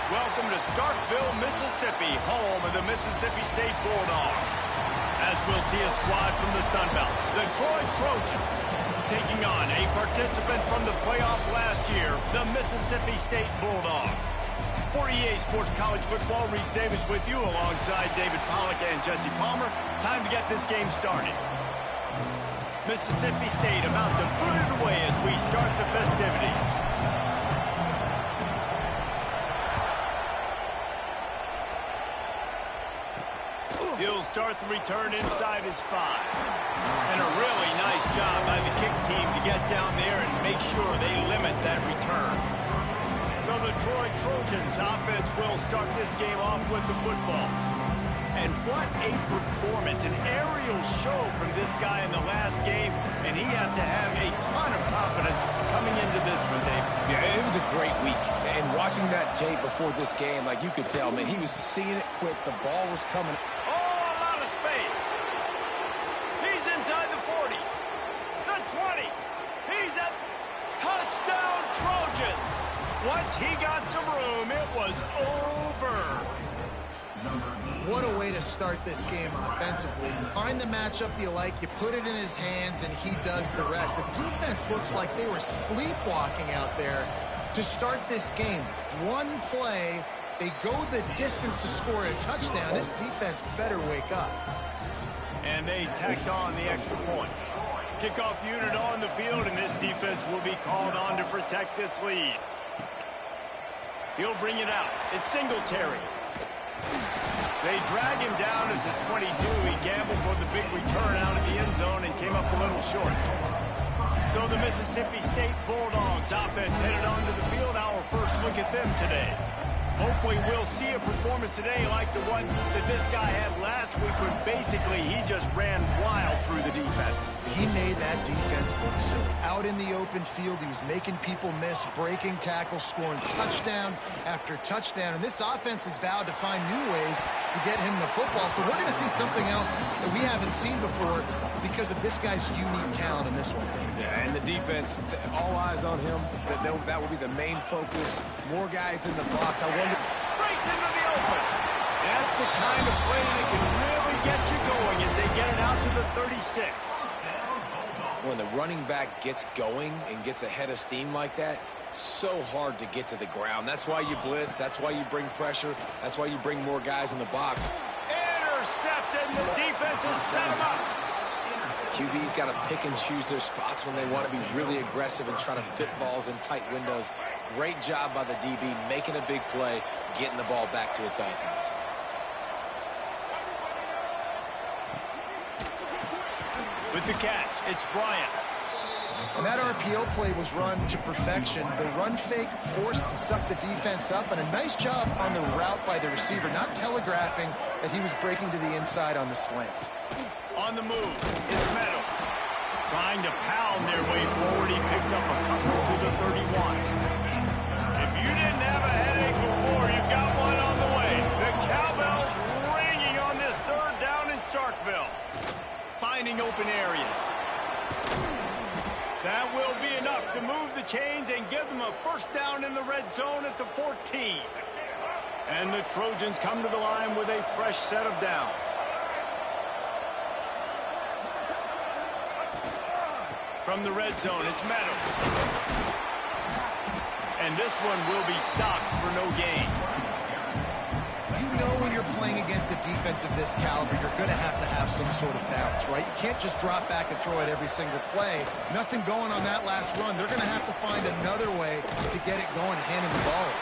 Welcome to Starkville, Mississippi, home of the Mississippi State Bulldogs. As we'll see a squad from the Sun Belt, the Troy Trojans, taking on a participant from the playoff last year, the Mississippi State Bulldogs. For EA Sports College Football, Reese Davis with you alongside David Pollack and Jesse Palmer. Time to get this game started. Mississippi State about to boot it away as we start the festivities. He'll start the return inside his 5. And a really nice job by the kick team to get down there and make sure they limit that return. So the Troy Trojans offense will start this game off with the football. And what a performance, an aerial show from this guy in the last game, and he has to have a ton of confidence coming into this one, Dave. Yeah, it was a great week. And watching that tape before this game, like you could tell, man, he was seeing it quick. The ball was coming. Space. He's inside the 40. The 20. He's at touchdown Trojans. Once he got some room, it was over. What a way to start this game offensively. You find the matchup you like, you put it in his hands, and he does the rest. The defense looks like they were sleepwalking out there to start this game. One play, they go the distance to score a touchdown. This defense better wake up. And they tacked on the extra point. Kickoff unit on the field, and this defense will be called on to protect this lead. He'll bring it out. It's Singletary. They drag him down at the 22. He gambled for the big return out of the end zone and came up a little short. So the Mississippi State Bulldogs offense headed onto the field. Our first look at them today. Hopefully we'll see a performance today like the one that this guy had last week when basically he just ran wild through the defense. He made that defense look silly. Out in the open field, he was making people miss, breaking tackles, scoring touchdown after touchdown. And this offense has vowed to find new ways to get him the football. So we're going to see something else that we haven't seen before because of this guy's unique talent in this one. Yeah, and the defense, all eyes on him. That will be the main focus. More guys in the box. I wonder. Breaks into the open. That's the kind of play that can really get you going as they get it out to the 36. When the running back gets going and gets ahead of steam like that, so hard to get to the ground. That's why you blitz. That's why you bring pressure. That's why you bring more guys in the box. Intercepted. The defense has set him up. QB's got to pick and choose their spots when they want to be really aggressive and try to fit balls in tight windows. Great job by the DB making a big play, getting the ball back to its offense. With the catch, it's Bryant. And that RPO play was run to perfection. The run fake forced and sucked the defense up, and a nice job on the route by the receiver, not telegraphing that he was breaking to the inside on the slant. On the move, it's Meadows. Trying to pound their way forward, he picks up a couple to the 31. If you didn't have a headache before, you've got one on the way. The cowbell's ringing on this third down in Starkville. Finding open areas. That will be enough to move the chains and give them a first down in the red zone at the 14. And the Trojans come to the line with a fresh set of downs. From the red zone, it's Meadows. And this one will be stopped for no gain. You know when you're playing against a defense of this caliber, you're going to have some sort of bounce, right? You can't just drop back and throw it every single play. Nothing going on that last run. They're going to have to find another way to get it going, handing the ball.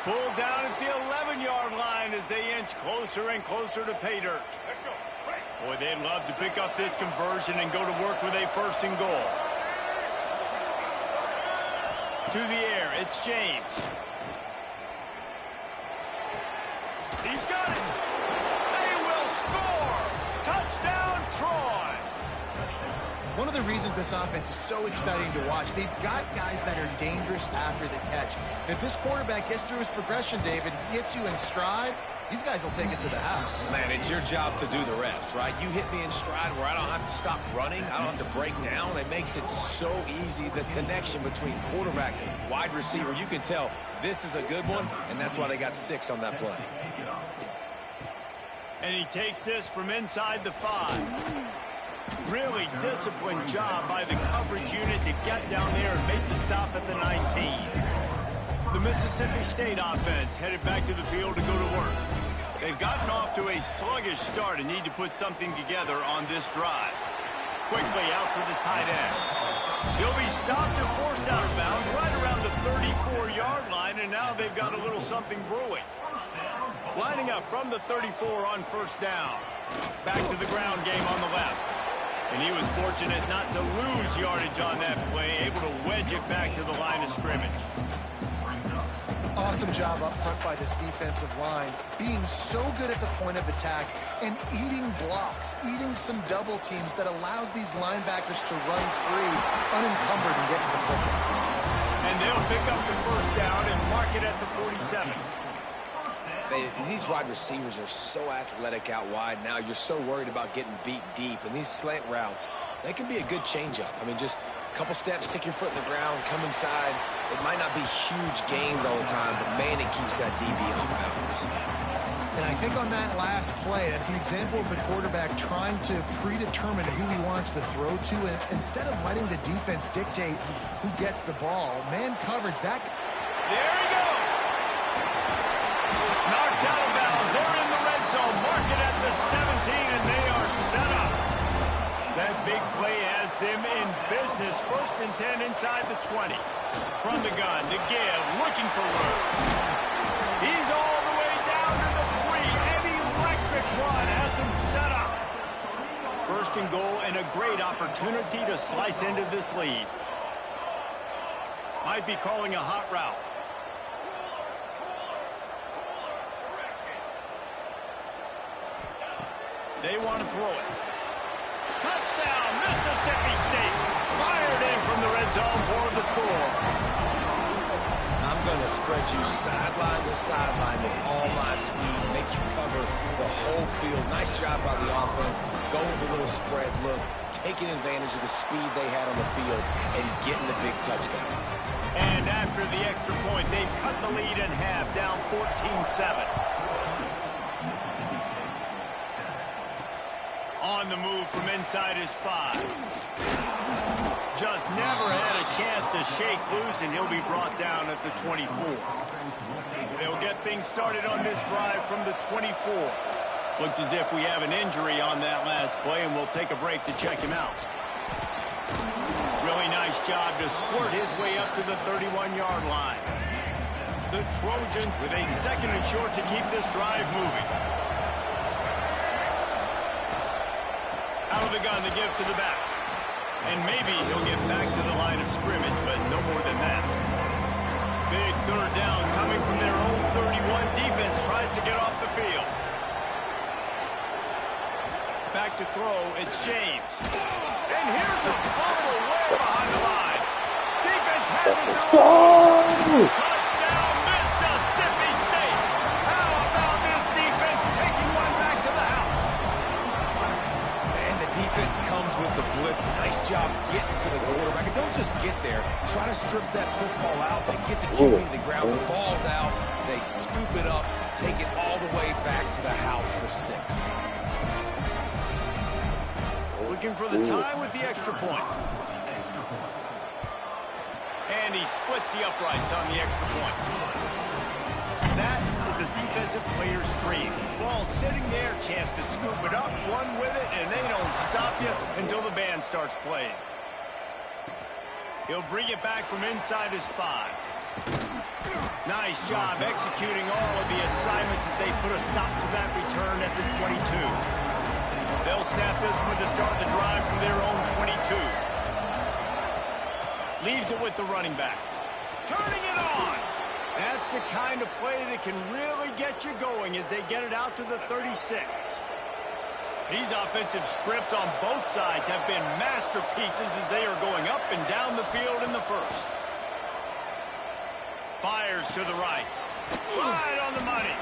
Pulled down at the 11-yard line as they inch closer and closer to pay dirt. Boy, they'd love to pick up this conversion and go to work with a first and goal. To the air, it's James. He's got it. They will score. Touchdown, Troy. One of the reasons this offense is so exciting to watch, they've got guys that are dangerous after the catch. And if this quarterback gets through his progression, David, he hits you in stride, these guys will take it to the house. Man, it's your job to do the rest, right? You hit me in stride where I don't have to stop running. I don't have to break down. It makes it so easy. The connection between quarterback and wide receiver, you can tell this is a good one, and that's why they got 6 on that play. And he takes this from inside the 5. Really disciplined job by the coverage unit to get down there and make the stop at the 19. The Mississippi State offense headed back to the field to go to work. They've gotten off to a sluggish start and need to put something together on this drive. Quickly out to the tight end. He'll be stopped and forced out of bounds right around the 34-yard line, and now they've got a little something brewing. Lining up from the 34 on first down. Back to the ground game on the left. And he was fortunate not to lose yardage on that play, able to wedge it back to the line of scrimmage. Awesome job up front by this defensive line, being so good at the point of attack and eating blocks, eating some double teams that allows these linebackers to run free, unencumbered, and get to the football. And they'll pick up the first down and mark it at the 47. These wide receivers are so athletic out wide now. You're so worried about getting beat deep. And these slant routes, they can be a good changeup. I mean, just a couple steps, stick your foot in the ground, come inside. It might not be huge gains all the time, but, man, it keeps that DB off balance. And I think on that last play, that's an example of the quarterback trying to predetermine who he wants to throw to. And instead of letting the defense dictate who gets the ball, man coverage, that... There he goes! Knocked out of bounds. They're in the red zone. Mark it at the 17, and they are set up. That big play has them in business. 1st and 10 inside the 20. From the gun to give, looking for room. He's all the way down to the 3. An electric run has him set up. 1st and goal, and a great opportunity to slice into this lead. Might be calling a hot route. They want to throw it. Touchdown, Mississippi State. Fired in from the red zone for the score. I'm going to spread you sideline to sideline with all my speed, make you cover the whole field. Nice job by the offense. Go with a little spread look, taking advantage of the speed they had on the field and getting the big touchdown. And after the extra point, they've cut the lead in half, down 14-7. On the move from inside his 5. Just never had a chance to shake loose, and he'll be brought down at the 24. They'll get things started on this drive from the 24. Looks as if we have an injury on that last play, and we'll take a break to check him out. Really nice job to squirt his way up to the 31-yard line. The Trojans with a 2nd and short to keep this drive moving. Out of the gun to give to the back. And maybe he'll get back to the line of scrimmage, but no more than that. Big 3rd down coming from their own 31. Defense tries to get off the field. Back to throw, it's James. And here's a fumble way behind the line. Defense has it. Touchdown, Mississippi State. How about this defense taking one back to the house? Defense comes with the blitz. Nice job getting to the quarterback. And don't just get there. Try to strip that football out. They get the QB to the ground. The ball's out. They scoop it up, take it all the way back to the house for 6. Looking for the tie with the extra point. And he splits the uprights on the extra point. That is a defensive player's dream. Ball sitting there, chance to scoop it up, run with it, and they don't stop you until the band starts playing. He'll bring it back from inside his 5. Nice job executing all of the assignments as they put a stop to that return at the 22. They'll snap this one to start the drive from their own 22. Leaves it with the running back. Turning it on. That's the kind of play that can really get you going as they get it out to the 36. These offensive scripts on both sides have been masterpieces as they are going up and down the field in the 1st. Fires to the right. Right on the money.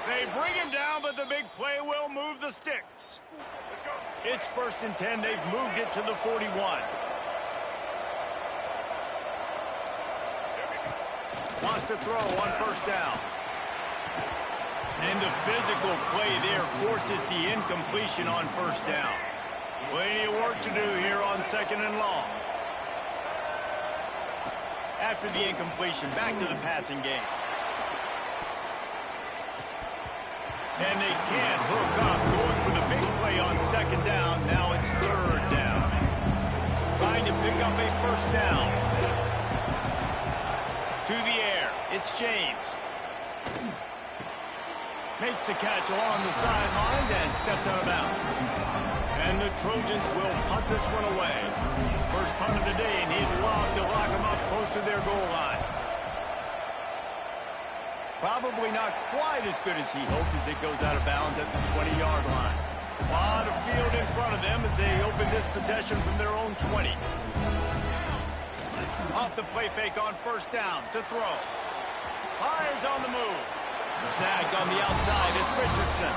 They bring him down, but the big play will move the sticks. It's 1st and 10. They've moved it to the 41. Wants to throw on 1st down. And the physical play there forces the incompletion on 1st down. Plenty of work to do here on 2nd and long. After the incompletion, back to the passing game. And they can't hook up, going for the big play on 2nd down. Now it's 3rd down. Trying to pick up a 1st down. To the air, it's James. Makes the catch along the sidelines and steps out of bounds. And the Trojans will punt this one away. First punt of the day, and he'd love to lock them up close to their goal line. Probably not quite as good as he hoped as it goes out of bounds at the 20-yard line. A lot of field in front of them as they open this possession from their own 20. Off the play fake on 1st down to throw. Hines on the move. Snagged on the outside. It's Richardson.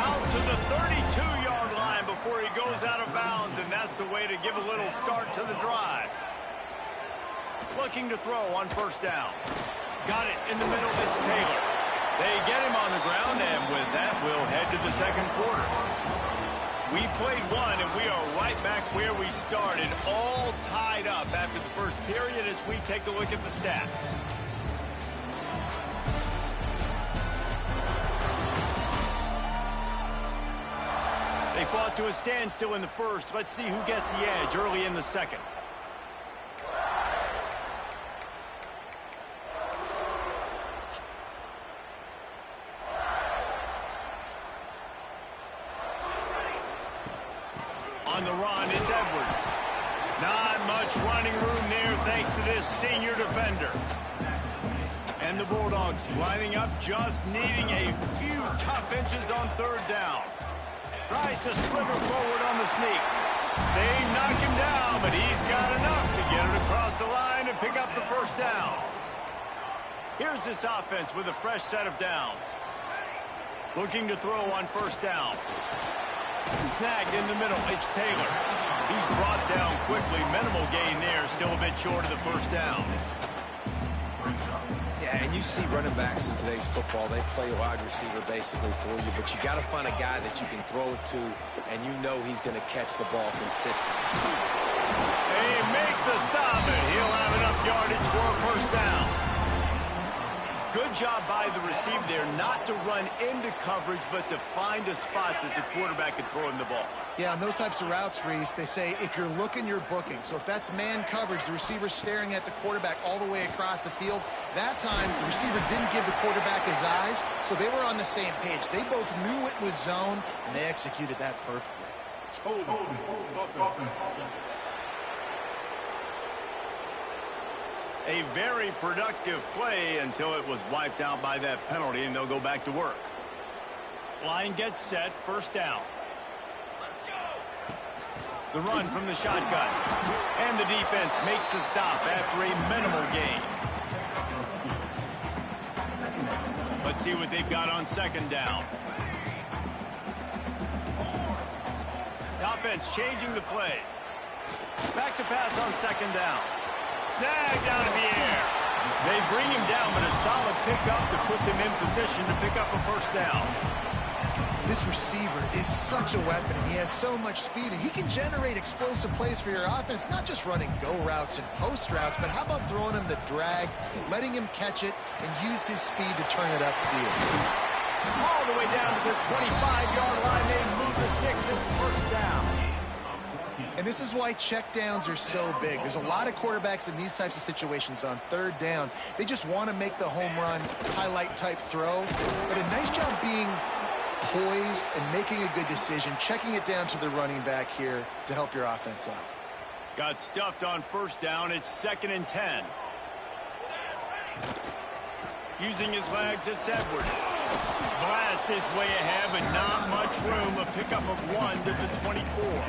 Out to the 32-yard line before he goes out of bounds, and that's the way to give a little start to the drive. Looking to throw on 1st down. Got it in the middle. It's Taylor. They get him on the ground, and with that, we'll head to the 2nd quarter. We played one, and we are right back where we started, all tied up after the 1st period as we take a look at the stats. They fought to a standstill in the 1st. Let's see who gets the edge early in the 2nd. On the run, it's Edwards. Not much running room there thanks to this senior defender. And the Bulldogs lining up, just needing a few tough inches on 3rd down. Tries to slither forward on the sneak. They knock him down, but he's got enough to get it across the line and pick up the 1st down. Here's this offense with a fresh set of downs. Looking to throw on 1st down. Snagged in the middle. It's Taylor. He's brought down quickly. Minimal gain there. Still a bit short of the 1st down. Yeah, and you see running backs in today's football, they play wide receiver basically for you, but you got to find a guy that you can throw it to, and you know he's going to catch the ball consistently. They make the stop, and he'll have enough yardage for a 1st down. Good job by the receiver there, not to run into coverage, but to find a spot that the quarterback can throw him the ball. Yeah, on those types of routes, Reese, they say if you're looking, you're booking. So if that's man coverage, the receiver's staring at the quarterback all the way across the field. That time, the receiver didn't give the quarterback his eyes, so they were on the same page. They both knew it was zone, and they executed that perfectly. A very productive play until it was wiped out by that penalty, and they'll go back to work. Line gets set, 1st down. The run from the shotgun. And the defense makes the stop after a minimal gain. Let's see what they've got on 2nd down. The offense changing the play. Back to pass on 2nd down. Snagged out of the air. They bring him down, but a solid pickup to put them in position to pick up a 1st down. This receiver is such a weapon, and he has so much speed, and he can generate explosive plays for your offense, not just running go routes and post routes, but how about throwing him the drag, letting him catch it, and use his speed to turn it upfield. All the way down to the 25-yard line. They move the sticks and 1st down. And this is why checkdowns are so big. There's a lot of quarterbacks in these types of situations on 3rd down. They just want to make the home run, highlight-type throw, but a nice job being poised and making a good decision, checking it down to the running back here to help your offense out. Got stuffed on 1st down. It's 2nd and 10. Using his legs, it's Edwards. Blast his way ahead, but not much room. A pickup of 1 to the 24.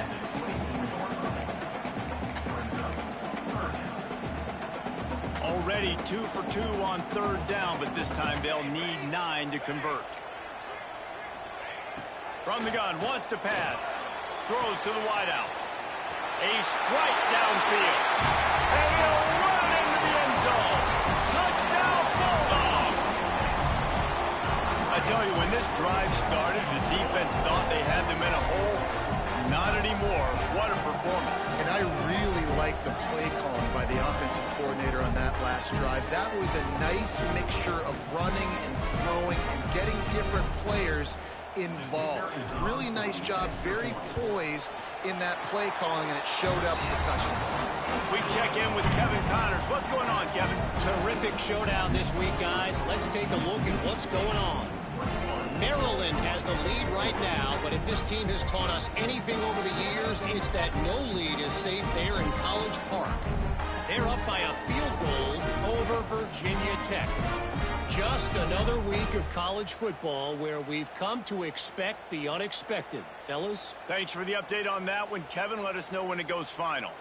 Already 2 for 2 on 3rd down, but this time they'll need 9 to convert. From the gun, wants to pass. Throws to the wideout. A strike downfield. And he'll run it into the end zone. Touchdown, Bulldogs! I tell you, when this drive started, the defense thought they had them in a hole. Not anymore. What a performance. And I really like the play calling by the offensive coordinator on that last drive. That was a nice mixture of running and throwing and getting different players involved. Really nice job, very poised in that play calling, and it showed up with the touchdown. We check in with Kevin Connors. What's going on, Kevin? Terrific showdown this week, guys. Let's take a look at what's going on. Maryland has the lead right now, but if this team has taught us anything over the years, it's that no lead is safe there in College Park. They're up by a field goal over Virginia Tech. Just another week of college football where we've come to expect the unexpected. Fellas? Thanks for the update on that one, Kevin. Let us know when it goes final.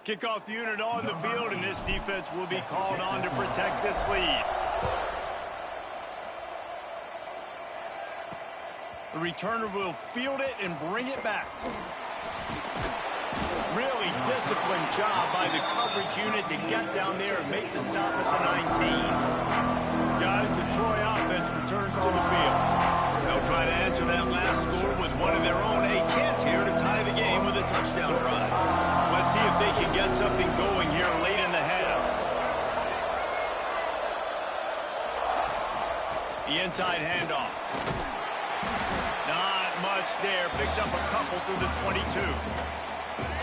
Kickoff unit on the field, and this defense will be called on to protect this lead. The returner will field it and bring it back. Really disciplined job by the coverage unit to get down there and make the stop at the 19. Guys, the Troy offense returns to the field. They'll try to answer that last score with one of their own. A chance here to tie the game with a touchdown drive. Let's see if they can get something going here late in the half. The inside handoff. Not much there. Picks up a couple through the 22.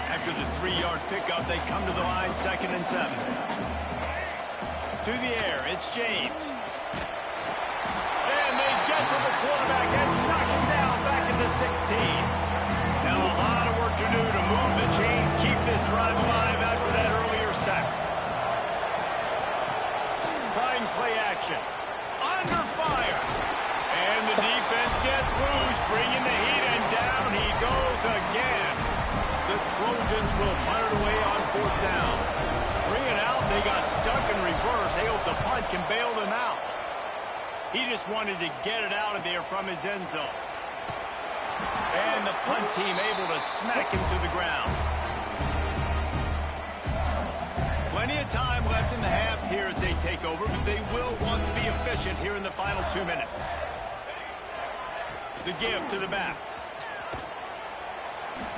After the 3-yard pickup, they come to the line, 2nd and 7. To the air, it's James. And they get to the quarterback and knock him down back into 16. Now a lot of work to do to move the chains, keep this drive alive after that earlier sack. Trying play action. Under fire. And the defense gets loose, bringing the heat, and down he goes again. The Trojans will punt it away on 4th down. Bring it out, they got stuck in reverse. They hope the punt can bail them out. He just wanted to get it out of there from his end zone. And the punt team able to smack him to the ground. Plenty of time left in the half here as they take over, but they will want to be efficient here in the final 2 minutes. The give to the back.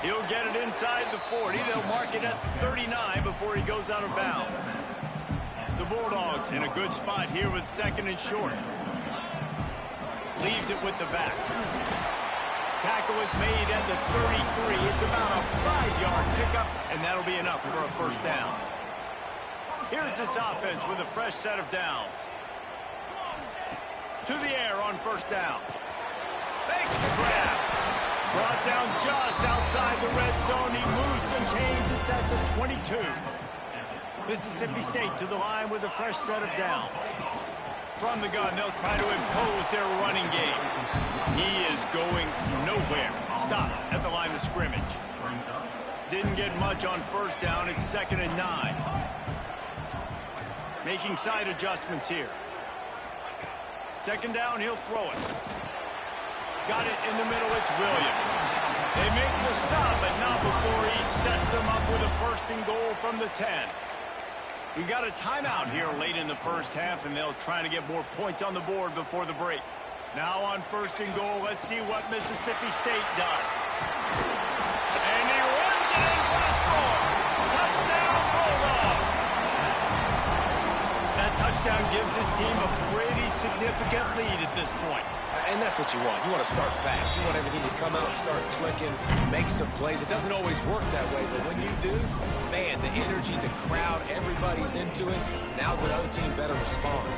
He'll get it inside the 40. They'll mark it at the 39 before he goes out of bounds. The Bulldogs in a good spot here with second and short. Leaves it with the back. Tackle is made at the 33. It's about a 5-yard pickup, and that'll be enough for a first down. Here's this offense with a fresh set of downs. To the air on first down. Makes the grab. Brought down just outside the red zone. He moves the chains. It's at the 22. Mississippi State to the line with a fresh set of downs. From the gun, they'll try to impose their running game. He is going nowhere. Stop at the line of scrimmage. Didn't get much on first down. It's 2nd and 9. Making side adjustments here. 2nd down, he'll throw it. Got it in the middle, it's Williams. They make the stop, but not before he sets them up with a 1st and goal from the 10. We got a timeout here late in the first half, and they'll try to get more points on the board before the break. Now on 1st and goal, let's see what Mississippi State does. And he runs it in for the score. Touchdown, Bulldogs. That touchdown gives his team a pretty significant lead at this point. And that's what you want. You want to start fast. You want everything to come out and start clicking, make some plays. It doesn't always work that way, but when you do, man, the energy, the crowd, everybody's into it. Now the other team better respond.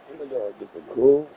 Oh my God, this is cool.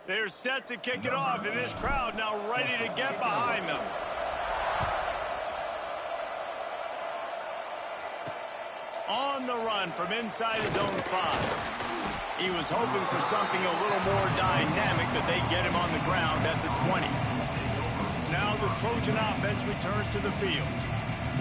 They're set to kick it off, and this crowd now ready to get behind them. On the run from inside his own 5. He was hoping for something a little more dynamic, but they get him on the ground at the 20. Now the Trojan offense returns to the field.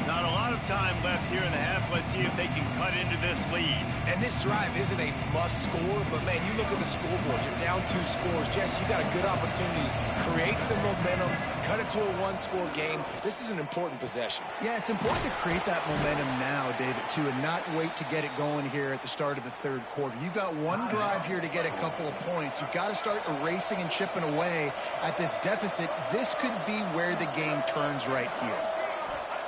Not a lot of time left here in the half. Let's see if they can cut into this lead. And this drive isn't a must score, but man, you look at the scoreboard, you're down 2 scores. Jesse, you got a good opportunity. Create some momentum, cut it to a 1-score game. This is an important possession. Yeah, it's important to create that momentum now, David, too, and not wait to get it going here at the start of the third quarter. You've got one drive here to get a couple of points. You've got to start erasing and chipping away at this deficit. This could be where the game turns right here.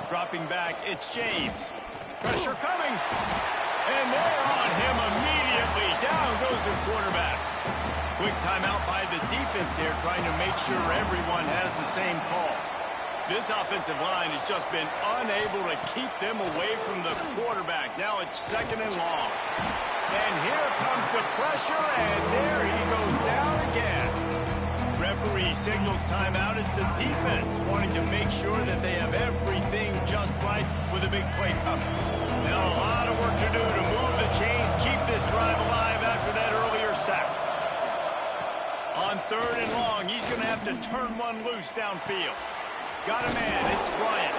Dropping back, it's James. Pressure coming. And they're on him immediately. Down goes the quarterback. Quick timeout by the defense there, trying to make sure everyone has the same call. This offensive line has just been unable to keep them away from the quarterback. Now it's 2nd and long. And here comes the pressure, and there he goes down again. Referee signals timeout as the defense wanting to make sure that they have everything just right with a big play coming. Now a lot of work to do to move the chains, keep this drive alive after that earlier sack. On 3rd and long, he's going to have to turn one loose downfield. Got a man, it's Bryant.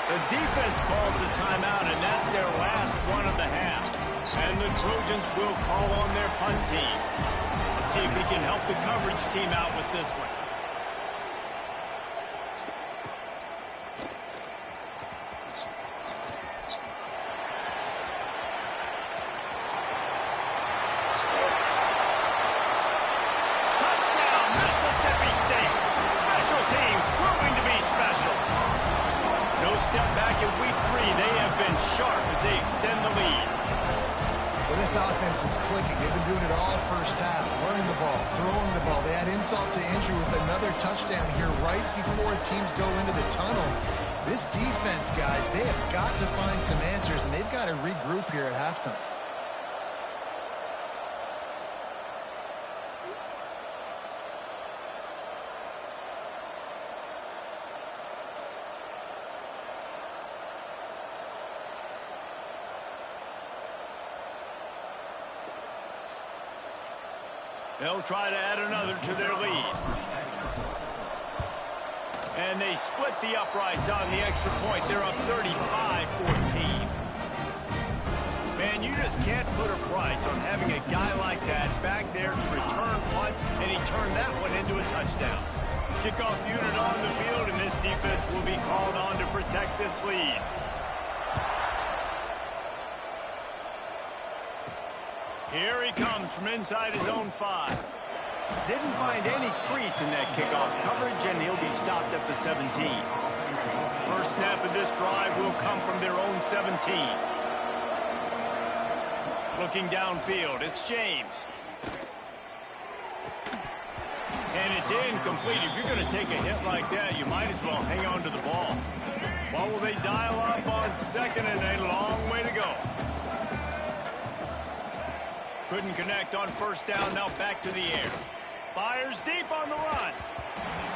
The defense calls the timeout, and that's their last one of the half. And the Trojans will call on their punt team. See if we can help the coverage team out with this one. Touchdown, Mississippi State. Special teams proving to be special. No step back in week 3. They have been sharp as they extend the lead. Well, this offense is clicking. They've been doing it all first half, running the ball, throwing the ball. They had insult to injury with another touchdown here right before teams go into the tunnel. This defense, guys, they have got to find some answers, and they've got to regroup here at halftime. They'll try to add another to their lead. And they split the uprights on the extra point. They're up 35-14. Man, you just can't put a price on having a guy like that back there to return punts, and he turned that one into a touchdown. Kickoff unit on the field, and this defense will be called on to protect this lead. Here he comes from inside his own 5. Didn't find any crease in that kickoff coverage, and he'll be stopped at the 17. First snap of this drive will come from their own 17. Looking downfield, it's James. And it's incomplete. If you're going to take a hit like that, you might as well hang on to the ball. What will they dial up on second, and a long way to go. Couldn't connect on first down, now back to the air. Fires deep on the run.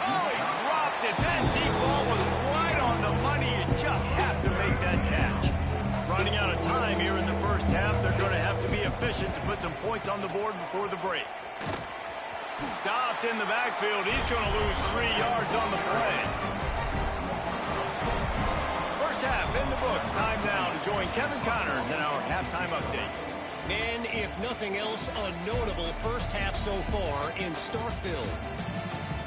Oh, he dropped it. That deep ball was right on the money. You just have to make that catch. Running out of time here in the first half. They're going to have to be efficient to put some points on the board before the break. Stopped in the backfield. He's going to lose 3 yards on the play. First half in the books. Time now to join Kevin Connors in our halftime update. And if nothing else, a notable first half so far in Starkville.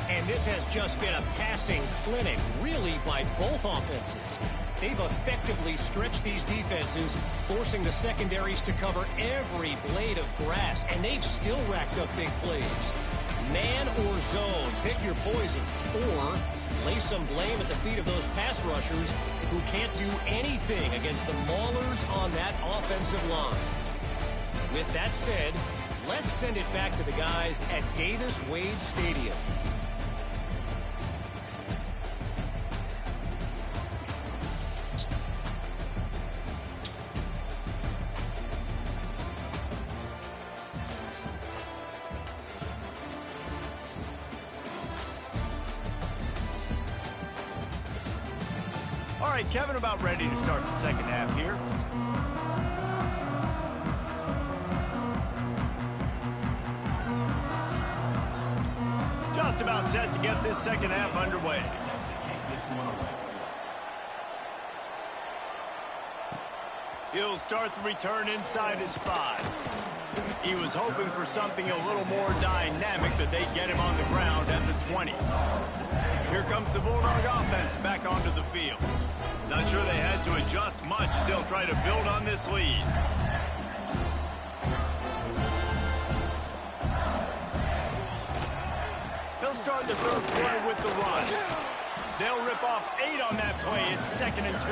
And this has just been a passing clinic, really, by both offenses. They've effectively stretched these defenses, forcing the secondaries to cover every blade of grass, and they've still racked up big plays. Man or zone, pick your poison, or lay some blame at the feet of those pass rushers who can't do anything against the maulers on that offensive line. With that said, let's send it back to the guys at Davis-Wade Stadium. All right, Kevin, about ready to start the second half here. Just about set to get this second half underway. He'll start the return inside his 5. He was hoping for something a little more dynamic, that they get him on the ground at the 20. Here comes the Bulldog offense back onto the field. Not sure they had to adjust much as they'll try to build on this lead. They'll start the third quarter with the run. They'll rip off 8 on that play. It's 2nd and 2.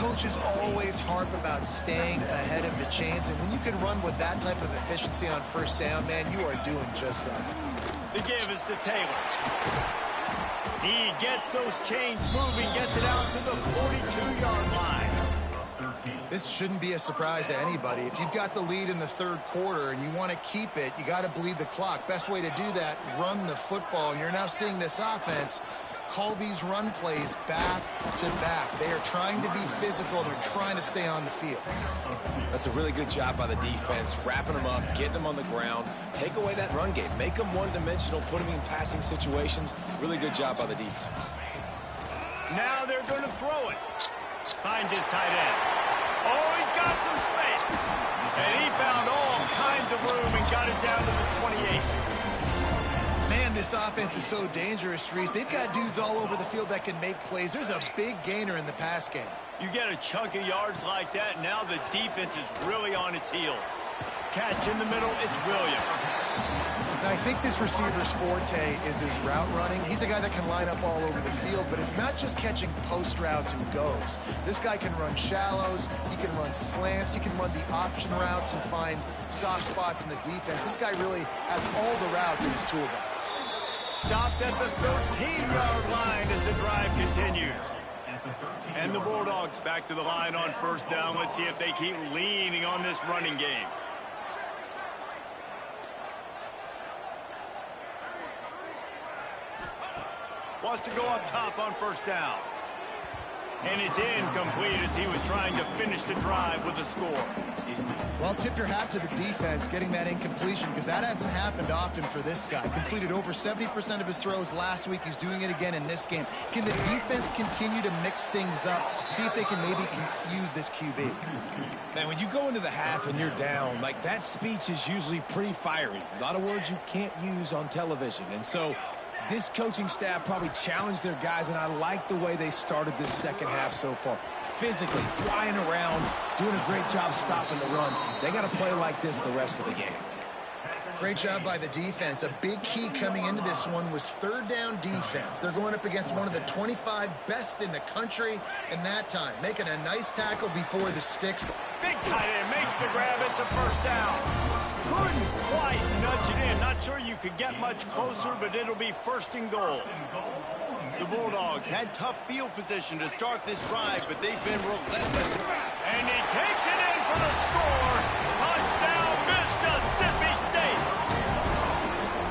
Coaches always harp about staying ahead of the chains, and when you can run with that type of efficiency on first down, man, you are doing just that. The give is to Taylor. He gets those chains moving, gets it out to the 42-yard line. This shouldn't be a surprise to anybody. If you've got the lead in the third quarter and you want to keep it, you got to bleed the clock. Best way to do that, run the football. And you're now seeing this offense call these run plays back to back. They are trying to be physical. They're trying to stay on the field. That's a really good job by the defense, wrapping them up, getting them on the ground. Take away that run game. Make them one-dimensional, put them in passing situations. Really good job by the defense. Now they're going to throw it. Finds his tight end. Oh, he's got some space. And he found all kinds of room and got it down to the 28. Man, this offense is so dangerous, Reese. They've got dudes all over the field that can make plays. There's a big gainer in the pass game. You get a chunk of yards like that, now the defense is really on its heels. Catch in the middle, it's Williams. Now, I think this receiver's forte is his route running. He's a guy that can line up all over the field, but it's not just catching post routes and goes. This guy can run shallows, he can run slants, he can run the option routes and find soft spots in the defense. This guy really has all the routes in his toolbox. Stopped at the 13-yard line as the drive continues. And the Bulldogs back to the line on first down. Let's see if they keep leaning on this running game. Wants to go up top on first down. And it's incomplete as he was trying to finish the drive with a score. Well, tip your hat to the defense getting that incompletion, because that hasn't happened often for this guy. Completed over 70% of his throws last week. He's doing it again in this game. Can the defense continue to mix things up, see if they can maybe confuse this QB? Man, when you go into the half and you're down, like, that speech is usually pretty fiery. A lot of words you can't use on television. And so this coaching staff probably challenged their guys, and I like the way they started this second half so far. Physically, flying around, doing a great job stopping the run. They got to play like this the rest of the game. Great job by the defense. A big key coming into this one was third down defense. They're going up against one of the 25 best in the country in that time. Making a nice tackle before the sticks. Big tight end makes the grab. It's a first down. Couldn't quite nudge it in. Not sure you could get much closer, but it'll be first and goal. The Bulldogs had tough field position to start this drive, but they've been relentless. And he takes it in for the score. Touchdown, Mississippi State.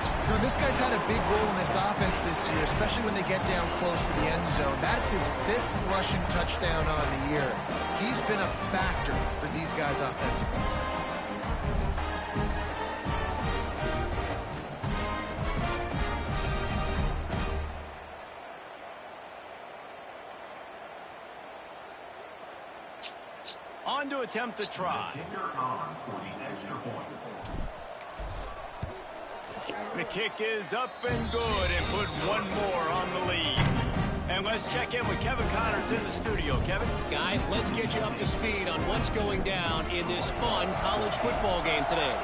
You know, this guy's had a big role in this offense this year, especially when they get down close to the end zone. That's his 5th rushing touchdown on the year. He's been a factor for these guys offensively. On to attempt the try. The kick is up and good, and put one more on the lead. And let's check in with Kevin Connors in the studio. Kevin? Guys, let's get you up to speed on what's going down in this fun college football game today.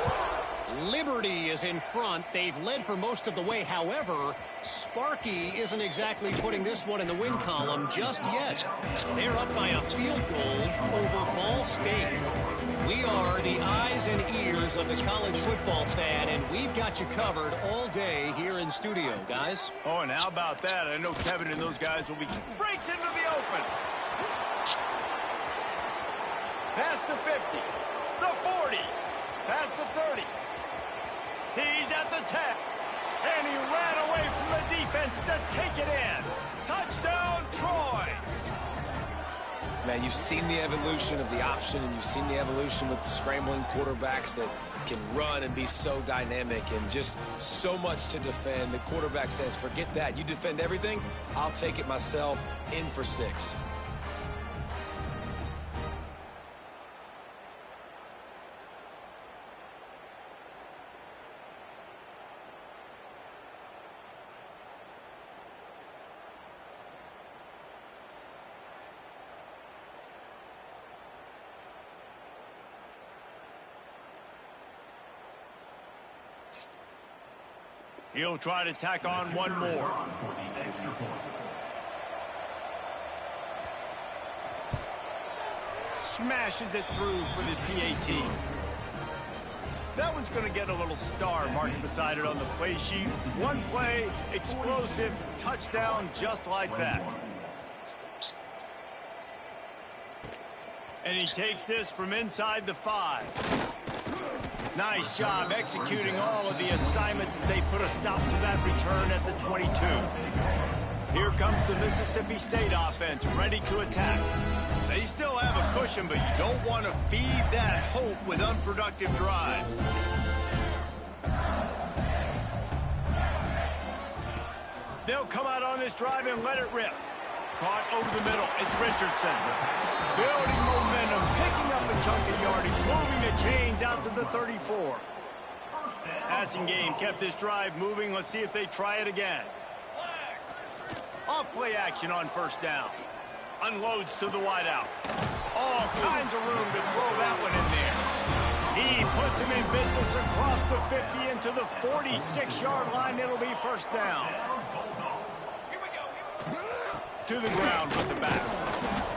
Liberty is in front. They've led for most of the way. However, Sparky isn't exactly putting this one in the win column just yet. They're up by a field goal over Ball State. We are the eyes and ears of the college football fan, and we've got you covered all day here in studio, guys. Oh, and how about that? I know Kevin and those guys will be... Breaks into the open. Past the 50. The 40. Past the 30. He's at the 10. And he ran away from the defense to take it in. Touchdown, Troy. Man, you've seen the evolution of the option, and you've seen the evolution with scrambling quarterbacks that can run and be so dynamic and just so much to defend. The quarterback says, forget that. You defend everything, I'll take it myself. In for 6. He'll try to tack on one more. Smashes it through for the PAT. That one's going to get a little star marked beside it on the play sheet. One play, explosive, touchdown just like that. And he takes this from inside the 5. Nice job executing all of the assignments as they put a stop to that return at the 22. Here comes the Mississippi State offense, ready to attack. They still have a cushion, but you don't want to feed that hope with unproductive drives. They'll come out on this drive and let it rip. Caught over the middle. It's Richardson. Building momentum, picking up a chunk of yardage, moving the chains out to the 34. Passing game kept this drive moving. Let's see if they try it again. Off play action on first down. Unloads to the wideout. All kinds of room to throw that one in there. He puts him in business across the 50 into the 46-yard line. It'll be first down. To the ground with the back.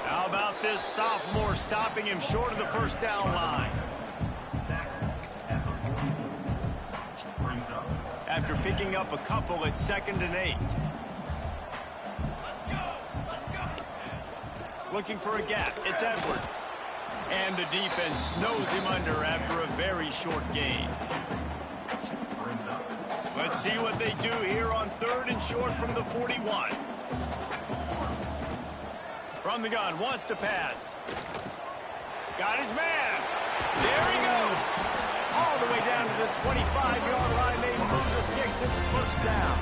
How about this sophomore stopping him short of the first down line? after picking up a couple at 2nd and 8. Looking for a gap. It's Edwards. And the defense snows him under after a very short gain. Let's see what they do here on 3rd and short from the 41. From the gun, wants to pass. Got his man. There he goes. All the way down to the 25-yard line. They move the sticks. It's first down.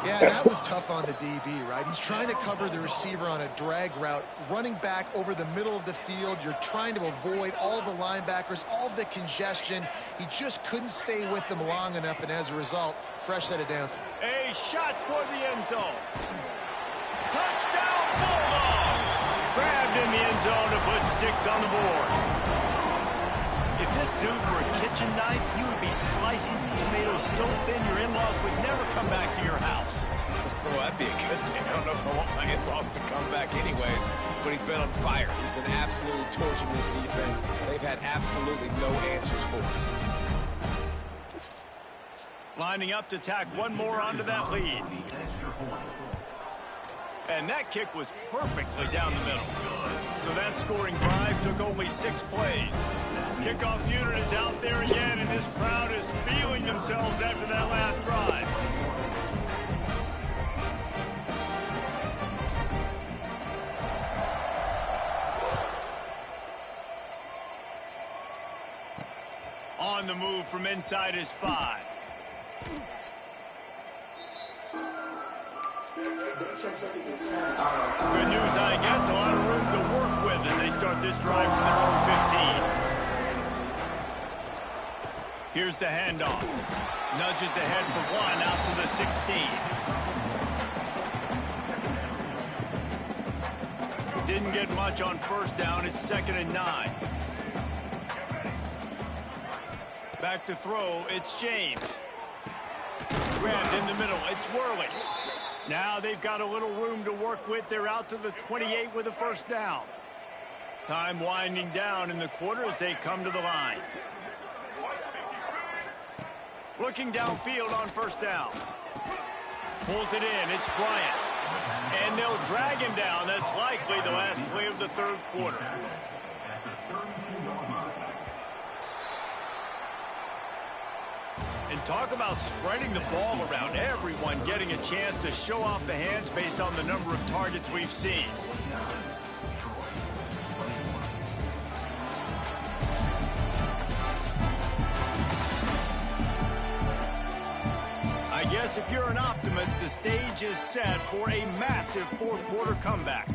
Yeah, that was tough on the DB, right? He's trying to cover the receiver on a drag route, running back over the middle of the field. You're trying to avoid all the linebackers, all of the congestion. He just couldn't stay with them long enough, and as a result, fresh set of down. A shot toward the end zone. Touchdown, Bulldogs! Grabbed in the end zone to put 6 on the board. If this dude were a kitchen knife, you would be slicing tomatoes so thin your in-laws would never come back to your house. Well, that'd be a good thing. I don't know if I want my in-laws to come back anyways, but he's been on fire. He's been absolutely torching this defense. They've had absolutely no answers for him. Lining up to tack one more onto that lead. And that kick was perfectly down the middle. So that scoring drive took only 6 plays. Kickoff unit is out there again, and this crowd is feeling themselves after that last drive. On the move from inside his 5. Good news, I guess. A lot of room to work with as they start this drive from their own 15. Here's the handoff. Nudges ahead for 1 out to the 16. Didn't get much on first down. It's 2nd and 9. Back to throw. It's James. Grabbed in the middle. It's Worley. Now they've got a little room to work with. They're out to the 28 with a first down. Time winding down in the quarter as they come to the line. Looking downfield on first down. Pulls it in. It's Bryant. And they'll drag him down. That's likely the last play of the 3rd quarter. And talk about spreading the ball around. Everyone getting a chance to show off the hands based on the number of targets we've seen. I guess if you're an optimist, the stage is set for a massive 4th quarter comeback.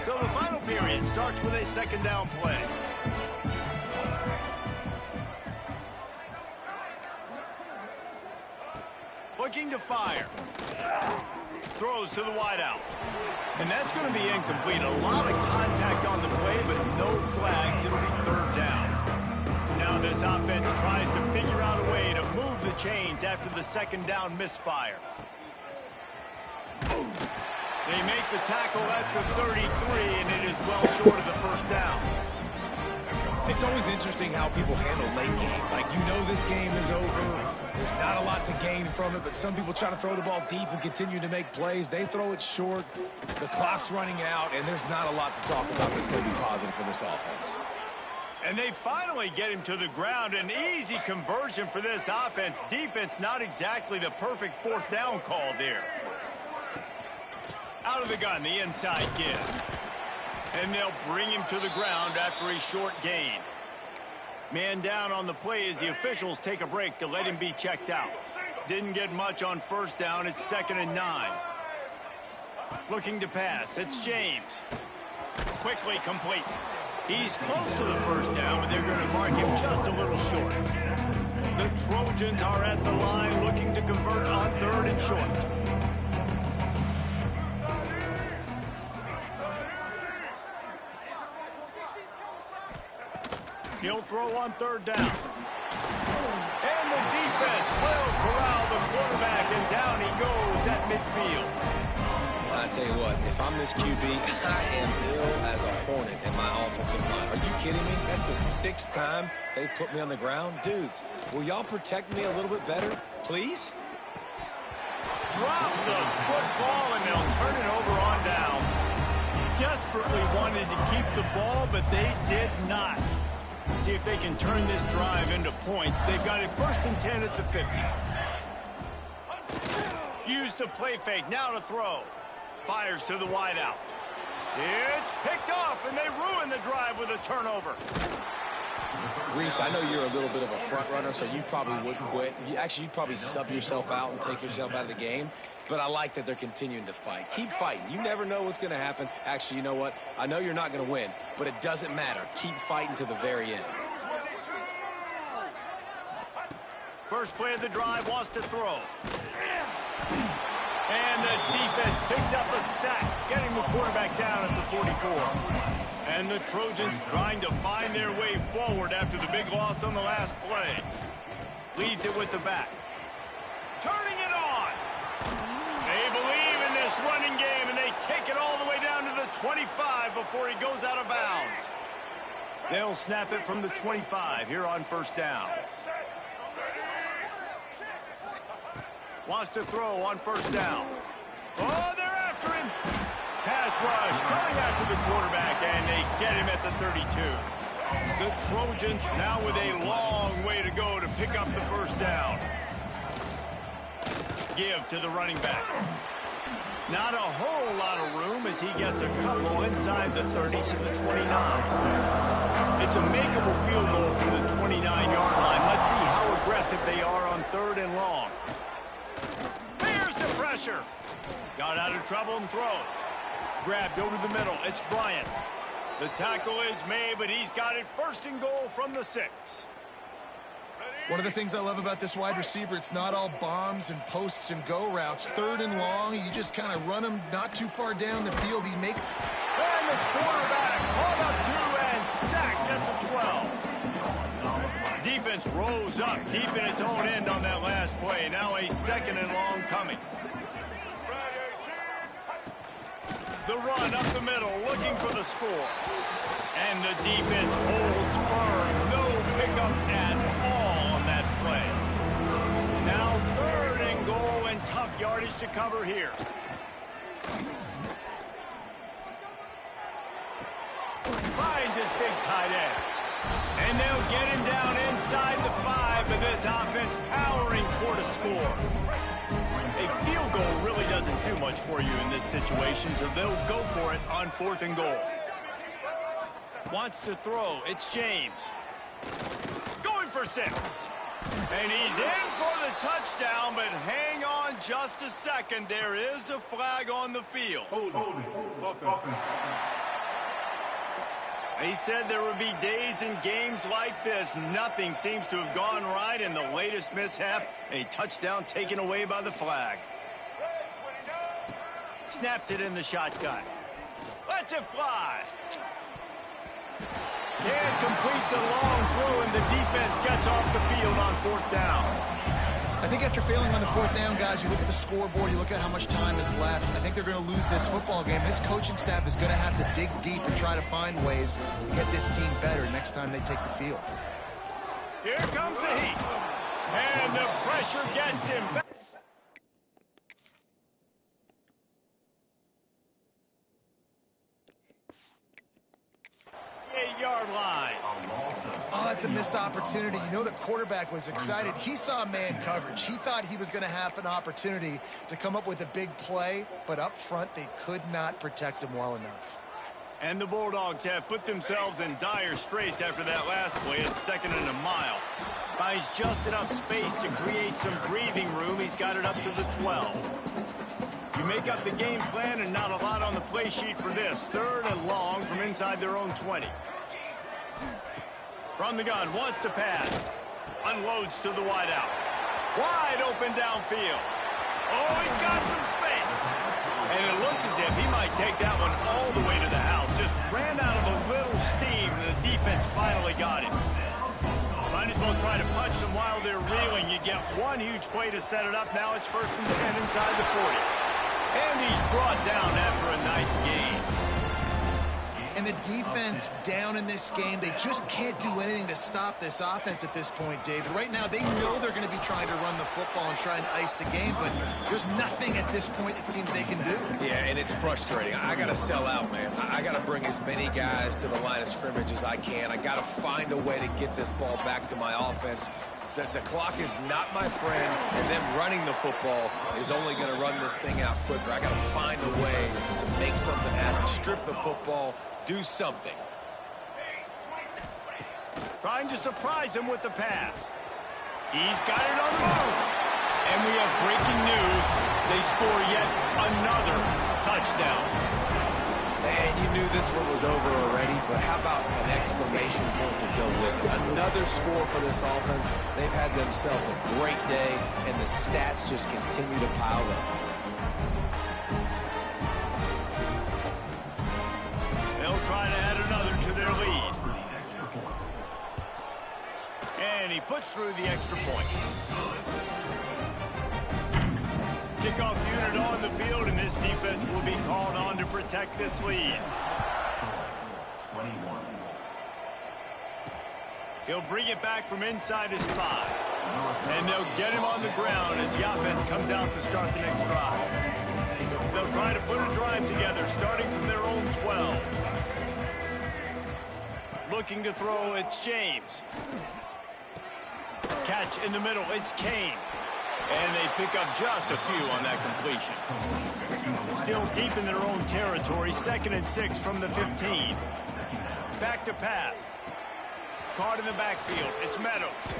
So the final period starts with a 2nd down play. Looking to fire. Throws to the wideout. And that's going to be incomplete. A lot of contact on the play, but no flags. It'll be 3rd down. Now this offense tries to figure out a way to move the chains after the 2nd down misfire. They make the tackle at the 33, and it is well short of the first down. It's always interesting how people handle late game. Like, you know this game is over. There's not a lot to gain from it, but some people try to throw the ball deep and continue to make plays. They throw it short. The clock's running out, and there's not a lot to talk about that's going to be positive for this offense. And they finally get him to the ground. An easy conversion for this offense. Defense not exactly the perfect 4th down call there. Out of the gun, the inside give. And they'll bring him to the ground after a short gain. Man down on the play as the officials take a break to let him be checked out. Didn't get much on first down. It's 2nd and 9. Looking to pass. It's James. Quickly complete. He's close to the first down, but they're going to mark him just a little short. The Trojans are at the line looking to convert on 3rd and short. He'll throw on 3rd down. And the defense will corral the quarterback, and down he goes at midfield. I tell you what, if I'm this QB, I am ill as a hornet in my offensive line. Are you kidding me? That's the 6th time they've put me on the ground. Dudes, will y'all protect me a little bit better, please? Drop the football, and they'll turn it over on downs. Desperately wanted to keep the ball, but they did not. See if they can turn this drive into points. They've got it 1st and 10 at the 50. Use the play fake, now to throw. Fires to the wideout. It's picked off, and they ruin the drive with a turnover. Reese, I know you're a little bit of a front runner, so you probably wouldn't quit. You'd probably sub yourself out and take yourself out of the game. But I like that they're continuing to fight. Keep fighting. You never know what's going to happen. Actually, you know what? I know you're not going to win, but it doesn't matter. Keep fighting to the very end. First play of the drive, wants to throw. And the defense picks up a sack, getting the quarterback down at the 44. And the Trojans trying to find their way forward after the big loss on the last play. Leaves it with the back. Turning it on. They believe in this running game, and they take it all the way down to the 25 before he goes out of bounds. They'll snap it from the 25 here on 1st down. Wants to throw on 1st down. Oh, they're after him. Pass rush coming after the quarterback, and they get him at the 32. The Trojans now with a long way to go to pick up the 1st down. Give to the running back. Not a whole lot of room as he gets a couple inside the 30 to the 29. It's a makeable field goal from the 29-yard line. Let's see how aggressive they are on 3rd and long. Here's the pressure. Got out of trouble and throws. Grabbed over the middle. It's Bryant. The tackle is made, but he's got it 1st and goal from the 6. One of the things I love about this wide receiver, it's not all bombs and posts and go routes. 3rd and long, you just kind of run him not too far down the field. And the quarterback hauled up to and sacked at the 12. Defense rose up, keeping its own end on that last play. Now a 2nd and long coming. The run up the middle, looking for the score. And the defense holds firm. No pickup at all on that play. Now 3rd and goal, and tough yardage to cover here. Finds his big tight end. And they'll get him down inside the 5, but this offense powering toward a score. A field goal really doesn't do much for you in this situation, so they'll go for it on 4th and goal. Wants to throw. It's James. Going for 6. And he's in for the touchdown, but hang on just a second. There is a flag on the field. Hold it. He said there would be days in games like this. Nothing seems to have gone right in the latest mishap. A touchdown taken away by the flag. Snaps it in the shotgun. Lets it fly. Can't complete the long throw, and the defense gets off the field on 4th down. I think after failing on the 4th down, guys, you look at the scoreboard, you look at how much time is left. I think they're going to lose this football game. This coaching staff is going to have to dig deep and try to find ways to get this team better next time they take the field. Here comes the heat. And the pressure gets him back. 8-yard line. Oh, that's a missed opportunity. You know the quarterback was excited. He saw man coverage. He thought he was going to have an opportunity to come up with a big play, but up front they could not protect him well enough. And the Bulldogs have put themselves in dire straits after that last play at 2nd and a mile. Buys just enough space to create some breathing room. He's got it up to the 12. You make up the game plan and not a lot on the play sheet for this. 3rd and long from inside their own 20. From the gun, wants to pass. Unloads to the wideout. Wide open downfield. Oh, he's got some space. And it looked as if he might take that one all the way to the house. Just ran out of a little steam, and the defense finally got him. Might as well try to punch them while they're reeling. You get one huge play to set it up. Now it's 1st and 10 inside the 40. And he's brought down after a nice game. And And the defense down in this game, they just can't do anything to stop this offense at this point, David. Right now, they know they're going to be trying to run the football and try and ice the game, but there's nothing at this point it seems they can do. Yeah, and it's frustrating. I got to sell out, man. I got to bring as many guys to the line of scrimmage as I can. I got to find a way to get this ball back to my offense. The clock is not my friend, and them running the football is only going to run this thing out quicker. I got to find a way to make something happen. Strip the football, do something. Trying to surprise him with the pass. He's got it on the move. And we have breaking news. They score yet another touchdown. And you knew this one was over already, but how about an exclamation point to go with it? Another score for this offense. They've had themselves a great day, and the stats just continue to pile up. They'll try to add another to their lead. And he puts through the extra point. Kickoff unit on the field, and this defense will be called on to protect this lead. 21. He'll bring it back from inside his 5. And they'll get him on the ground as the offense comes out to start the next drive. They'll try to put a drive together, starting from their own 12. Looking to throw, it's James. Catch in the middle, it's Kane. And they pick up just a few on that completion. Still deep in their own territory, 2nd and 6 from the 15. Back to pass. Caught in the backfield, it's Meadows.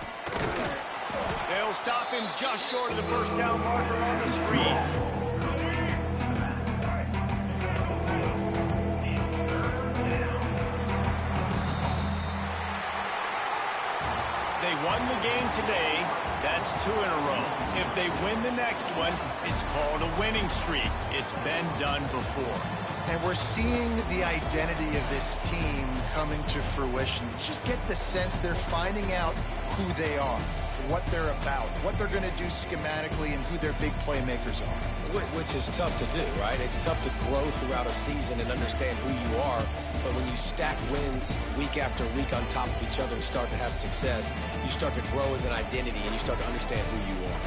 They'll stop him just short of the first down marker on the screen. They won the game today. That's 2 in a row. If they win the next one, it's called a winning streak. It's been done before. And we're seeing the identity of this team coming to fruition. You just get the sense they're finding out who they are, what they're about, what they're going to do schematically, and who their big playmakers are. Which is tough to do, right? It's tough to grow throughout a season and understand who you are. But when you stack wins week after week on top of each other and start to have success, you start to grow as an identity and you start to understand who you are.